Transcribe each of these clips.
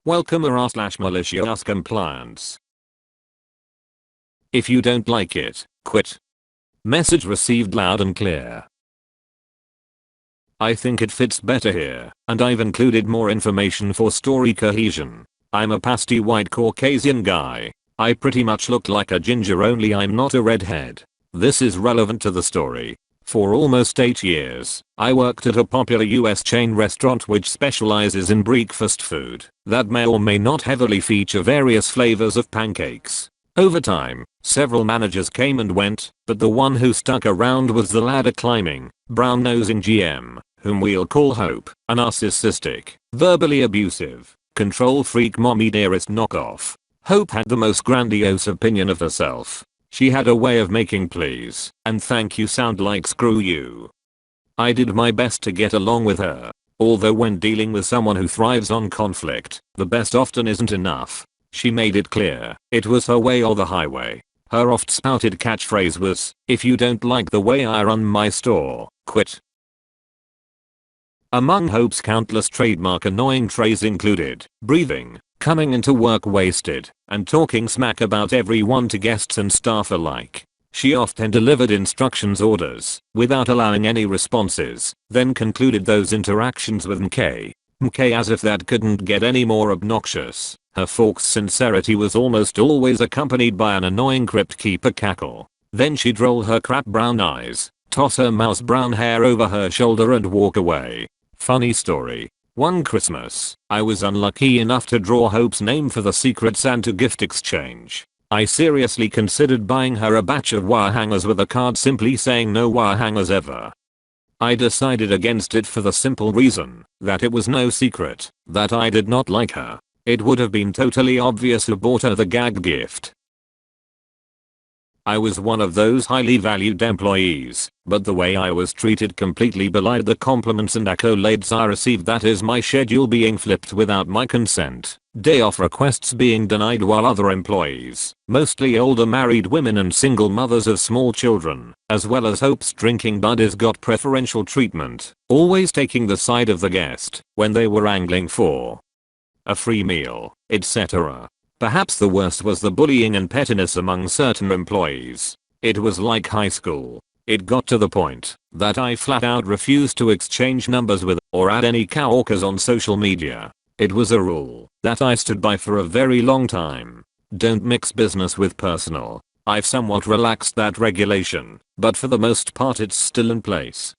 Welcome /malicious compliance. If you don't like it, quit. Message received loud and clear. I think it fits better here, and I've included more information for story cohesion. I'm a pasty white Caucasian guy. I pretty much look like a ginger, only I'm not a redhead. This is relevant to the story. For almost 8 years, I worked at a popular US chain restaurant which specializes in breakfast food that may or may not heavily feature various flavors of pancakes. Over time, several managers came and went, but the one who stuck around was the ladder climbing, brown-nosing GM, whom we'll call Hope, a narcissistic, verbally abusive, control freak mommy dearest knockoff. Hope had the most grandiose opinion of herself. She had a way of making please and thank you sound like screw you. I did my best to get along with her, although when dealing with someone who thrives on conflict, the best often isn't enough. She made it clear it was her way or the highway. Her oft-spouted catchphrase was, "If you don't like the way I run my store, quit." Among Hope's countless trademark annoying traits included breathing, coming into work wasted, and talking smack about everyone to guests and staff alike. She often delivered instructions orders without allowing any responses, then concluded those interactions with MK as if that couldn't get any more obnoxious. Her forced sincerity was almost always accompanied by an annoying crypt keeper cackle. Then she'd roll her crap brown eyes, toss her mouse brown hair over her shoulder and walk away. Funny story. One Christmas, I was unlucky enough to draw Hope's name for the Secret Santa gift exchange. I seriously considered buying her a batch of wire hangers with a card simply saying no wire hangers ever. I decided against it for the simple reason that it was no secret that I did not like her. It would have been totally obvious who bought her the gag gift. I was one of those highly valued employees, but the way I was treated completely belied the compliments and accolades I received. That is, my schedule being flipped without my consent, day off requests being denied, while other employees, mostly older married women and single mothers of small children, as well as Hope's drinking buddies, got preferential treatment, always taking the side of the guest when they were angling for a free meal, etc. Perhaps the worst was the bullying and pettiness among certain employees. It was like high school. It got to the point that I flat out refused to exchange numbers with or add any coworkers on social media. It was a rule that I stood by for a very long time. Don't mix business with personal. I've somewhat relaxed that regulation, but for the most part it's still in place.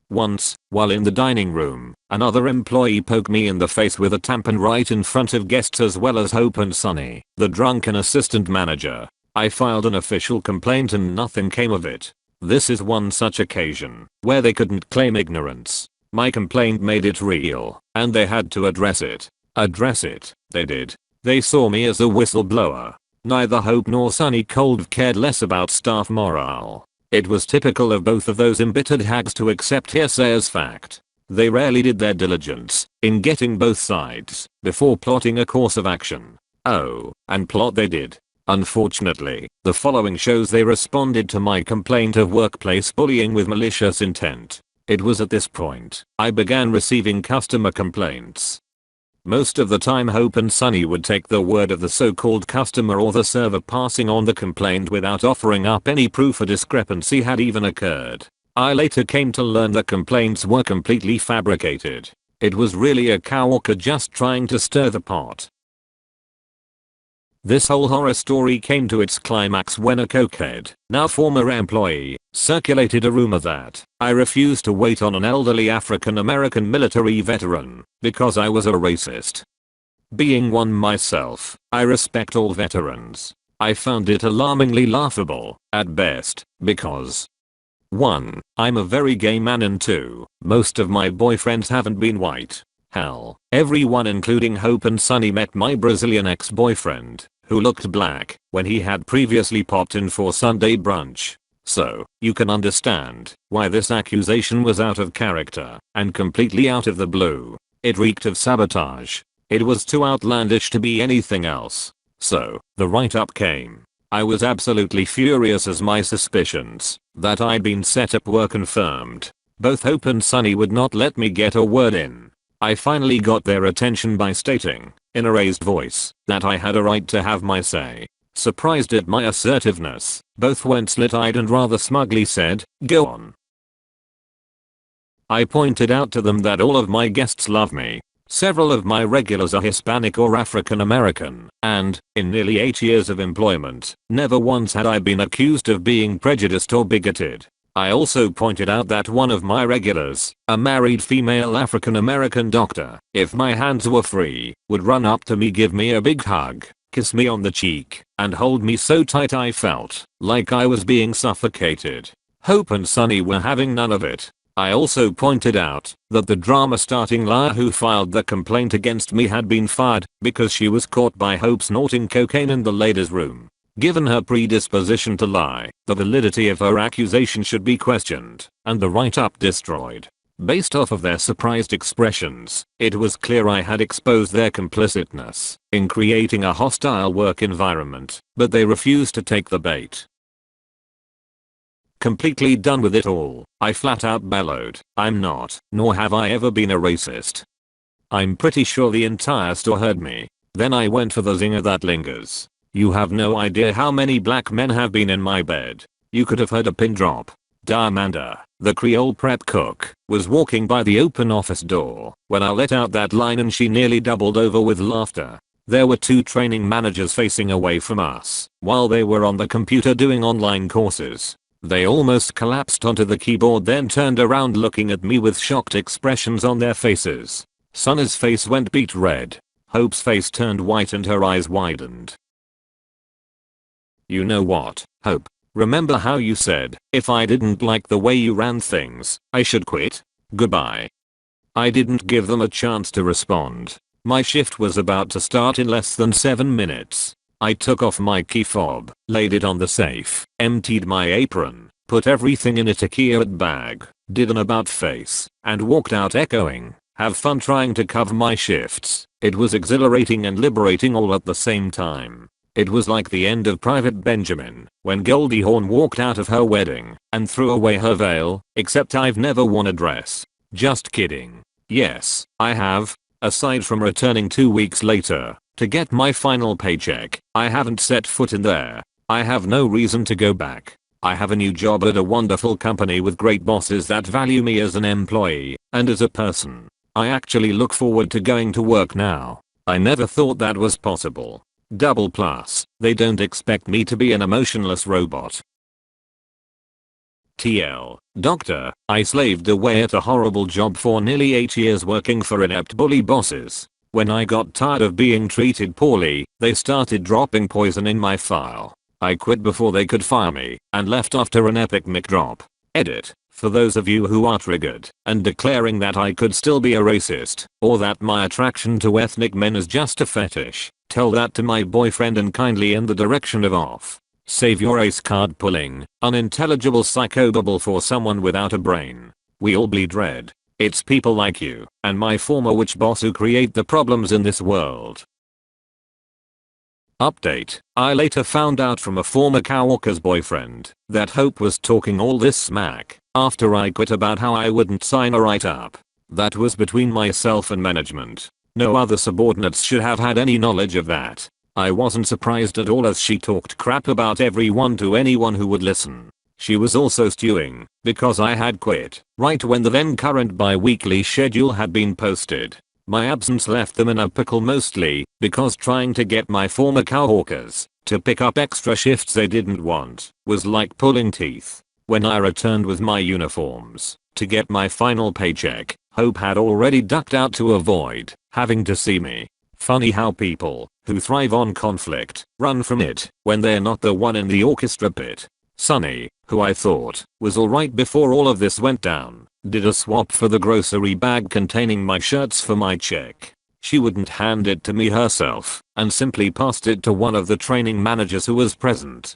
Once, while in the dining room, another employee poked me in the face with a tampon right in front of guests as well as Hope and Sunny, the drunken assistant manager. I filed an official complaint and nothing came of it. This is one such occasion where they couldn't claim ignorance. My complaint made it real, and they had to address it. They did. They saw me as a whistleblower. Neither Hope nor Sunny cold cared less about staff morale. It was typical of both of those embittered hags to accept hearsay as fact. They rarely did their diligence in getting both sides before plotting a course of action. Oh, and plot they did. Unfortunately, the following shows they responded to my complaint of workplace bullying with malicious intent. It was at this point I began receiving customer complaints. Most of the time Hope and Sunny would take the word of the so-called customer or the server, passing on the complaint without offering up any proof a discrepancy had even occurred. I later came to learn that complaints were completely fabricated. It was really a coworker just trying to stir the pot. This whole horror story came to its climax when a cokehead, now former employee, circulated a rumor that I refused to wait on an elderly African American military veteran because I was a racist. Being one myself, I respect all veterans. I found it alarmingly laughable, at best, because 1. I'm a very gay man, and 2. Most of my boyfriends haven't been white. Hell, everyone including Hope and Sunny met my Brazilian ex-boyfriend, who looked black when he had previously popped in for Sunday brunch. So, you can understand why this accusation was out of character and completely out of the blue. It reeked of sabotage. It was too outlandish to be anything else. So, the write-up came. I was absolutely furious as my suspicions that I'd been set up were confirmed. Both Hope and Sunny would not let me get a word in. I finally got their attention by stating, in a raised voice, that I had a right to have my say. Surprised at my assertiveness, both went slit-eyed and rather smugly said, "Go on." I pointed out to them that all of my guests love me. Several of my regulars are Hispanic or African American, and, in nearly 8 years of employment, never once had I been accused of being prejudiced or bigoted. I also pointed out that one of my regulars, a married female African American doctor, if my hands were free, would run up to me, give me a big hug, kiss me on the cheek, and hold me so tight I felt like I was being suffocated. Hope and Sunny were having none of it. I also pointed out that the drama-starting liar who filed the complaint against me had been fired because she was caught by Hope snorting cocaine in the ladies' room. Given her predisposition to lie, the validity of her accusation should be questioned, and the write-up destroyed. Based off of their surprised expressions, it was clear I had exposed their complicitness in creating a hostile work environment, but they refused to take the bait. Completely done with it all, I flat out bellowed, "I'm not, nor have I ever been a racist." I'm pretty sure the entire store heard me. Then I went for the zinger that lingers. You have no idea how many black men have been in my bed. You could have heard a pin drop. Diamanda, the Creole prep cook, was walking by the open office door when I let out that line and she nearly doubled over with laughter. There were 2 training managers facing away from us while they were on the computer doing online courses. They almost collapsed onto the keyboard, then turned around looking at me with shocked expressions on their faces. Sunny's face went beet red. Hope's face turned white and her eyes widened. "You know what, Hope? Remember how you said, if I didn't like the way you ran things, I should quit? Goodbye." I didn't give them a chance to respond. My shift was about to start in less than 7 minutes. I took off my key fob, laid it on the safe, emptied my apron, put everything in a Takiyat bag, did an about face, and walked out echoing, "Have fun trying to cover my shifts." It was exhilarating and liberating all at the same time. It was like the end of Private Benjamin, when Goldie Hawn walked out of her wedding and threw away her veil, except I've never worn a dress. Just kidding. Yes, I have. Aside from returning 2 weeks later to get my final paycheck, I haven't set foot in there. I have no reason to go back. I have a new job at a wonderful company with great bosses that value me as an employee and as a person. I actually look forward to going to work now. I never thought that was possible. Double plus, they don't expect me to be an emotionless robot. TL, doctor, I slaved away at a horrible job for nearly 8 years working for inept bully bosses. When I got tired of being treated poorly, they started dropping poison in my file. I quit before they could fire me, and left after an epic mic drop. Edit. For those of you who are triggered and declaring that I could still be a racist, or that my attraction to ethnic men is just a fetish, tell that to my boyfriend and kindly in the direction of off. Save your ace card pulling, unintelligible psychobabble for someone without a brain. We all bleed red. It's people like you and my former witch boss who create the problems in this world. Update. I later found out from a former coworker's boyfriend that Hope was talking all this smack after I quit about how I wouldn't sign a write-up. That was between myself and management. No other subordinates should have had any knowledge of that. I wasn't surprised at all as she talked crap about everyone to anyone who would listen. She was also stewing because I had quit right when the then current bi-weekly schedule had been posted. My absence left them in a pickle, mostly because trying to get my former coworkers to pick up extra shifts they didn't want was like pulling teeth. When I returned with my uniforms to get my final paycheck, Hope had already ducked out to avoid having to see me. Funny how people who thrive on conflict run from it when they're not the one in the orchestra pit. Sunny, who I thought was alright before all of this went down, did a swap for the grocery bag containing my shirts for my check. She wouldn't hand it to me herself and simply passed it to one of the training managers who was present.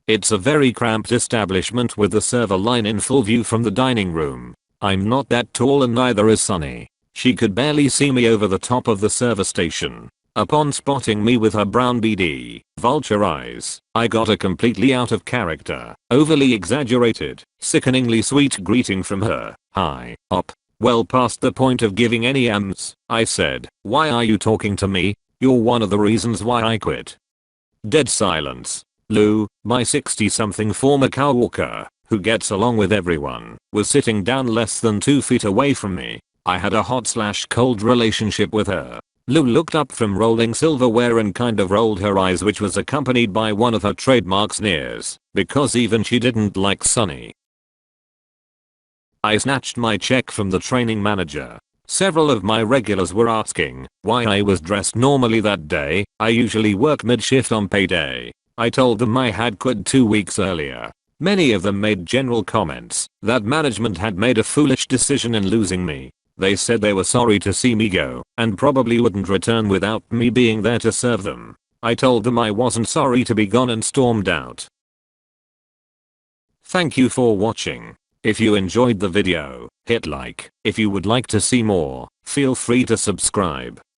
It's a very cramped establishment with the server line in full view from the dining room. I'm not that tall and neither is Sunny. She could barely see me over the top of the server station. Upon spotting me with her brown beady, vulture eyes, I got a completely out of character, overly exaggerated, sickeningly sweet greeting from her. "Hi, Op. well past the point of giving any M's. I said, "Why are you talking to me? You're one of the reasons why I quit." Dead silence. Lou, my 60-something former coworker, who gets along with everyone, was sitting down less than 2 feet away from me. I had a hot/cold relationship with her. Lou looked up from rolling silverware and kind of rolled her eyes, which was accompanied by one of her trademark sneers, because even she didn't like Sunny. I snatched my check from the training manager. Several of my regulars were asking why I was dressed normally that day. I usually work mid-shift on payday. I told them I had quit 2 weeks earlier. Many of them made general comments that management had made a foolish decision in losing me. They said they were sorry to see me go and probably wouldn't return without me being there to serve them. I told them I wasn't sorry to be gone and stormed out. Thank you for watching. If you enjoyed the video, hit like. If you would like to see more, feel free to subscribe.